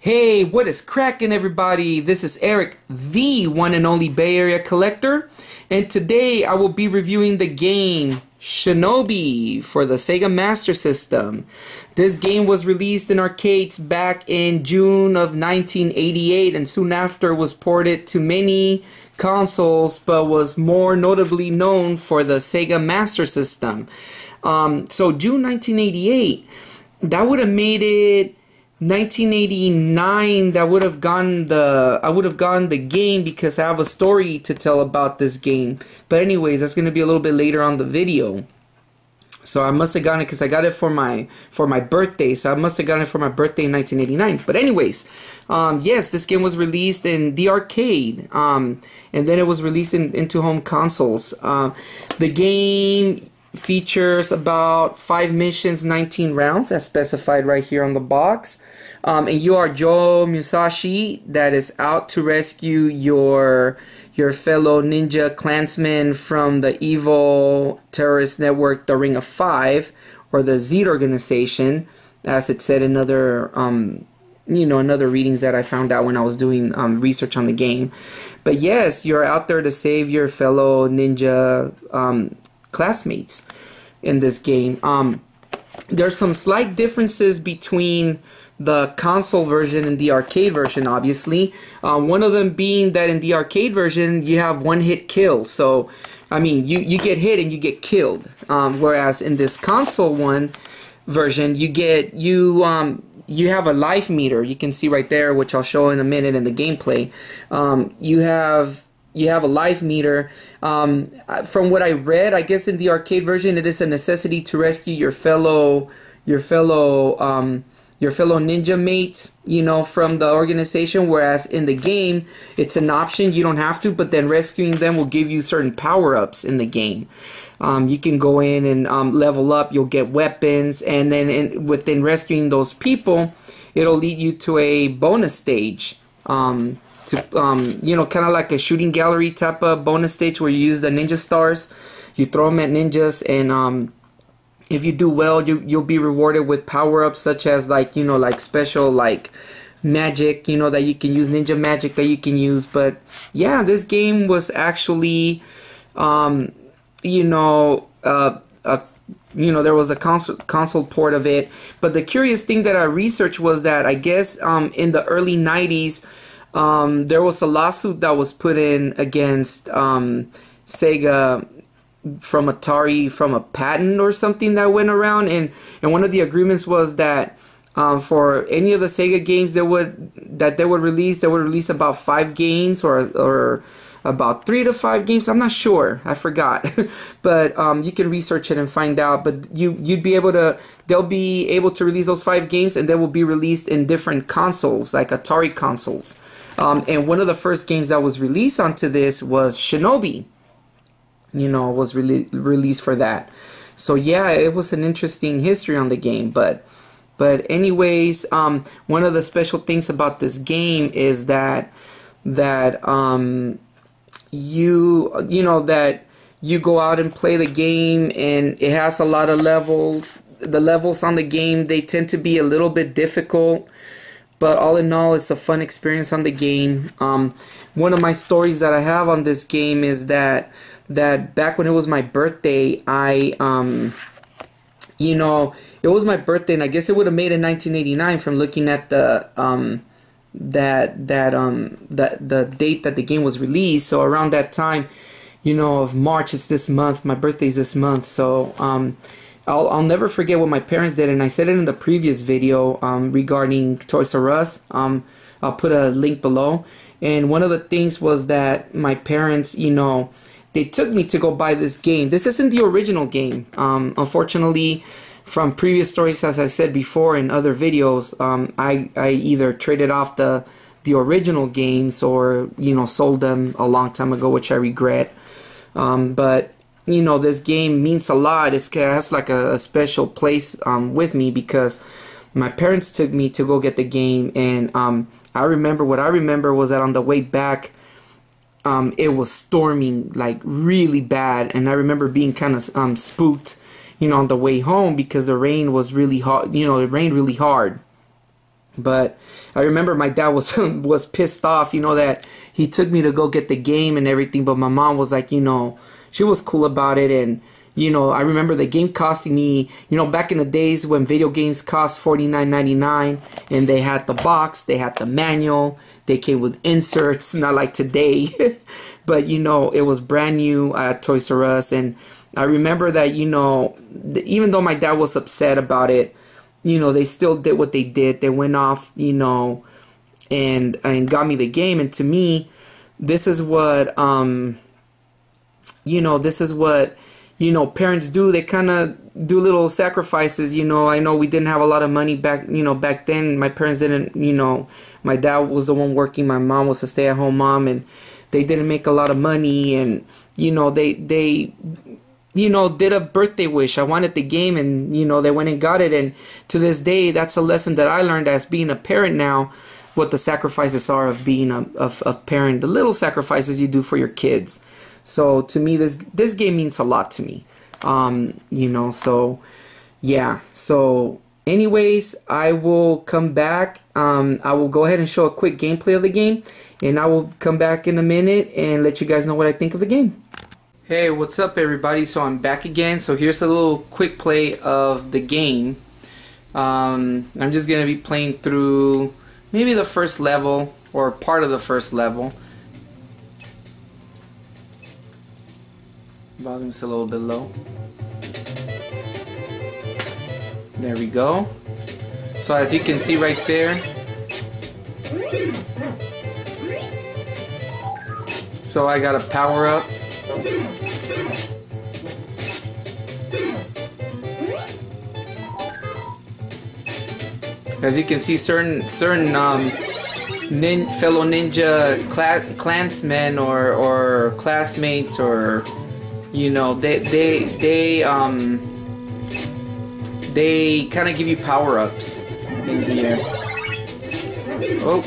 Hey, what is cracking, everybody? This is Eric, the one and only Bay Area collector, and today I will be reviewing the game Shinobi for the Sega Master System. This game was released in arcades back in June of 1988 and soon after was ported to many consoles, but was more notably known for the Sega Master System. So June 1988, that would have made it 1989. That would have gone the game because I have a story to tell about this game. But anyways, that's gonna be a little bit later on the video. So I must have gotten it because I got it for my birthday. So I must have gotten it for my birthday in 1989. But anyways, yes, this game was released in the arcade, and then it was released into home consoles. The game features about 5 missions, 19 rounds, as specified right here on the box. And you are Joe Musashi, that is out to rescue your fellow ninja clansmen from the evil terrorist network, the Ring of Five, or the Z organization, as it said in other other readings that I found out when I was doing research on the game. But yes, you're out there to save your fellow ninja classmates in this game. There's some slight differences between the console version and the arcade version, obviously. One of them being that in the arcade version you have one-hit kill. So I mean, you get hit and you get killed, whereas in this console version you have a life meter. You can see right there, which I'll show in a minute in the gameplay. You have a life meter. From what I read, I guess in the arcade version, it is a necessity to rescue your fellow ninja mates, from the organization. Whereas in the game, it's an option. You don't have to, but then rescuing them will give you certain power-ups in the game. You can go in and level up. You'll get weapons, and then within rescuing those people, it'll lead you to a bonus stage. Kind of like a shooting gallery type of bonus stage where you use the ninja stars. You throw them at ninjas, and if you do well, you'll be rewarded with power-ups such as like special like magic, that you can use, ninja magic that you can use. But yeah, this game was actually there was a console port of it. But the curious thing that I researched was that I guess in the early 90s, there was a lawsuit that was put in against Sega from Atari, from a patent or something that went around, and one of the agreements was that for any of the Sega games they would release about 5 games or about 3 to 5 games. I'm not sure, I forgot. But you can research it and find out. But they'll be able to release those 5 games, and they will be released in different consoles, like Atari consoles. And one of the first games that was released onto this was Shinobi. Was released for that. So yeah, it was an interesting history on the game. But anyways, one of the special things about this game is that you go out and play the game, and it has a lot of levels. The levels on the game, they tend to be a little bit difficult, but all in all, it's a fun experience on the game. One of my stories that I have on this game is that back when it was my birthday, it was my birthday, and I guess it would have made it 1989 from looking at the date that the game was released. So around that time, of March, it's this month. My birthday's this month. So I'll never forget what my parents did, and I said it in the previous video regarding Toys R Us. I'll put a link below. And one of the things was that my parents, they took me to go buy this game. This isn't the original game. Unfortunately, from previous stories, as I said before in other videos, I either traded off the original games or sold them a long time ago, which I regret. But this game means a lot. It has like a special place with me because my parents took me to go get the game, and I remember was that on the way back, it was storming like really bad, and I remember being kind of spooked, on the way home because the rain was really hard. It rained really hard. But I remember my dad was was pissed off, you know, that he took me to go get the game and everything. But my mom was like, you know, she was cool about it. And, you know, I remember the game costing me, you know, back in the days when video games cost $49.99, and they had the box, they had the manual, they came with inserts, not like today. But, you know, it was brand new at Toys R Us. And I remember that, you know, even though my dad was upset about it, you know, they still did what they did. They went off, you know, and got me the game. And to me, this is what, you know, this is what, you know, parents do. They kind of do little sacrifices. You know, I know we didn't have a lot of money back, you know, back then. My parents didn't, you know, my dad was the one working. My mom was a stay-at-home mom, and they didn't make a lot of money. And, you know, they you know, did a birthday wish. I wanted the game, and, you know, they went and got it. And to this day, that's a lesson that I learned as being a parent now, what the sacrifices are of being a parent, the little sacrifices you do for your kids. So to me, this game means a lot to me. You know, so yeah. So anyways, I will come back. I will go ahead and show a quick gameplay of the game, and I will come back in a minute and let you guys know what I think of the game. Hey, what's up everybody? So I'm back again. So here's a little quick play of the game. I'm just gonna be playing through maybe the first level or part of the first level. Volume's a little bit low. There we go. So as you can see right there, so I got a power up. As you can see, certain fellow ninja clansmen or classmates, or, you know, they kind of give you power-ups in here. Oh,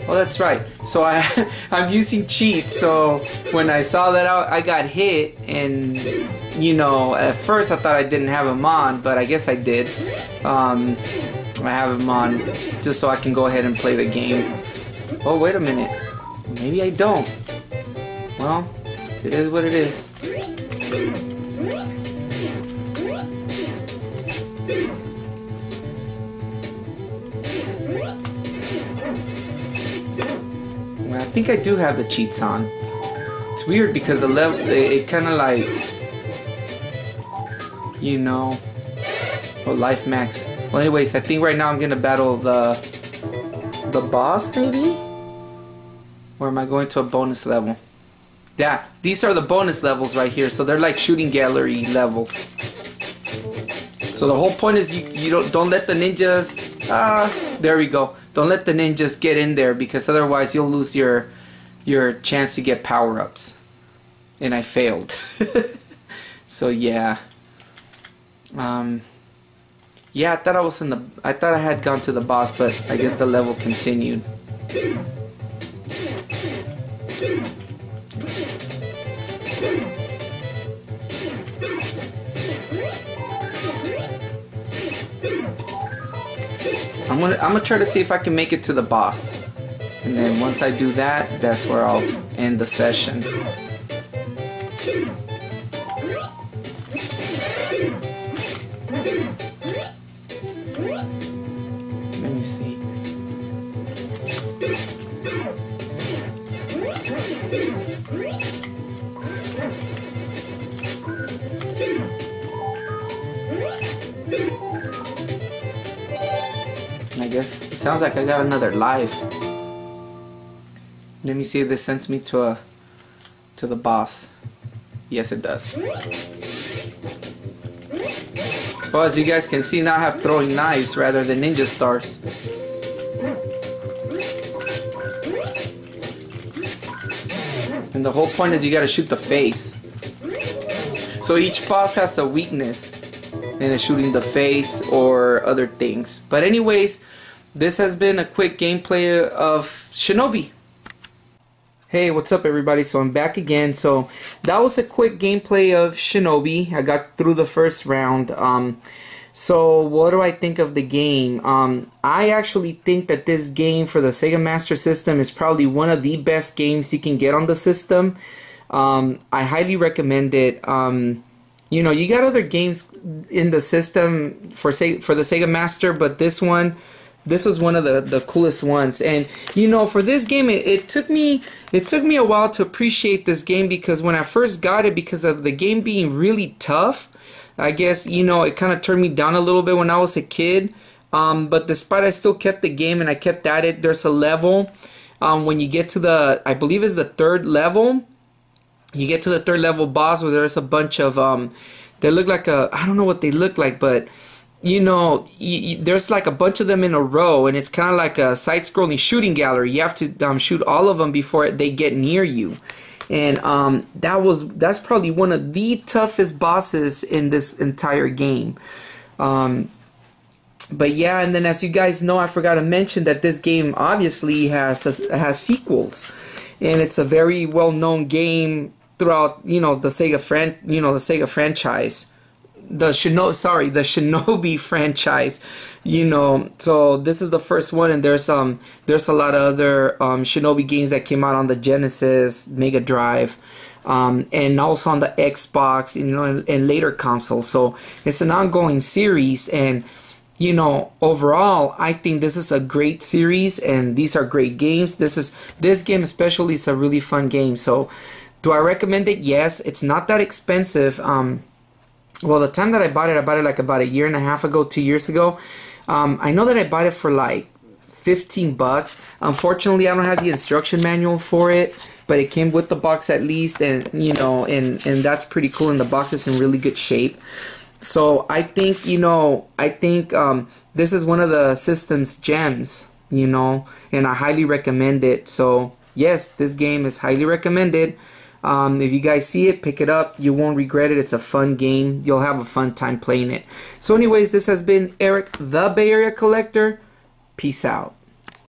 that's right. So I'm using cheats. So when I saw that I got hit, and, you know, at first I thought I didn't have them on, but I guess I did. I have them on just so I can go ahead and play the game. Oh, wait a minute. Maybe I don't. Well, it is what it is. Well, I think I do have the cheats on. It's weird because the level, it kind of like, you know, oh, life max. Well, anyways, I think right now I'm gonna battle the boss, maybe? Or am I going to a bonus level? Yeah, these are the bonus levels right here. So they're like shooting gallery levels. So the whole point is you don't let the ninjas. There we go. Don't let the ninjas get in there, because otherwise you'll lose your chance to get power-ups. And I failed. So yeah. Yeah, I thought I thought I had gone to the boss, but I guess the level continued. I'm gonna try to see if I can make it to the boss, and then once I do that, that's where I'll end the session. Let me see. I guess it sounds like I got another life. Let me see if this sends me to the boss. Yes, it does. Well, as you guys can see, now I have throwing knives rather than ninja stars. And the whole point is you gotta shoot the face. So each boss has a weakness, and it's shooting the face or other things. But anyways, this has been a quick gameplay of Shinobi. Hey, what's up everybody? So I'm back again. So that was a quick gameplay of Shinobi. I got through the first round. So what do I think of the game? I actually think that this game for the Sega Master System is probably one of the best games you can get on the system. I highly recommend it. You know, you got other games in the system for the Sega Master, but this was one of the coolest ones. And you know, for this game, it took me a while to appreciate this game, because when I first got it, because of the game being really tough, I guess, you know, it kind of turned me down a little bit when I was a kid. But despite, I still kept the game and I kept at it. There's a level when you get to the, I believe it's the third level. You get to the third level boss where there's a bunch of they look like I don't know what they look like, but you know, there's like a bunch of them in a row, and it's kind of like a side-scrolling shooting gallery. You have to shoot all of them before they get near you. And that's probably one of the toughest bosses in this entire game. But yeah, and then as you guys know, I forgot to mention that this game obviously has sequels, and it's a very well-known game throughout, you know, the Sega franchise. The Shinobi franchise, you know. So this is the first one, and there's a lot of other Shinobi games that came out on the Genesis, Mega Drive, and also on the Xbox, you know, and later consoles. So it's an ongoing series, and you know, overall, I think this is a great series, and these are great games. This game especially is a really fun game. So do I recommend it? Yes. It's not that expensive. Well, the time that I bought it like about a year and a half ago, 2 years ago. I know that I bought it for like $15. Unfortunately, I don't have the instruction manual for it, but it came with the box at least, and you know, and that's pretty cool. And the box is in really good shape. So I think, you know, this is one of the system's gems, you know, and I highly recommend it. So yes, this game is highly recommended. If you guys see it, pick it up. You won't regret it. It's a fun game. You'll have a fun time playing it. So anyways, this has been Eric, the Bay Area Collector. Peace out.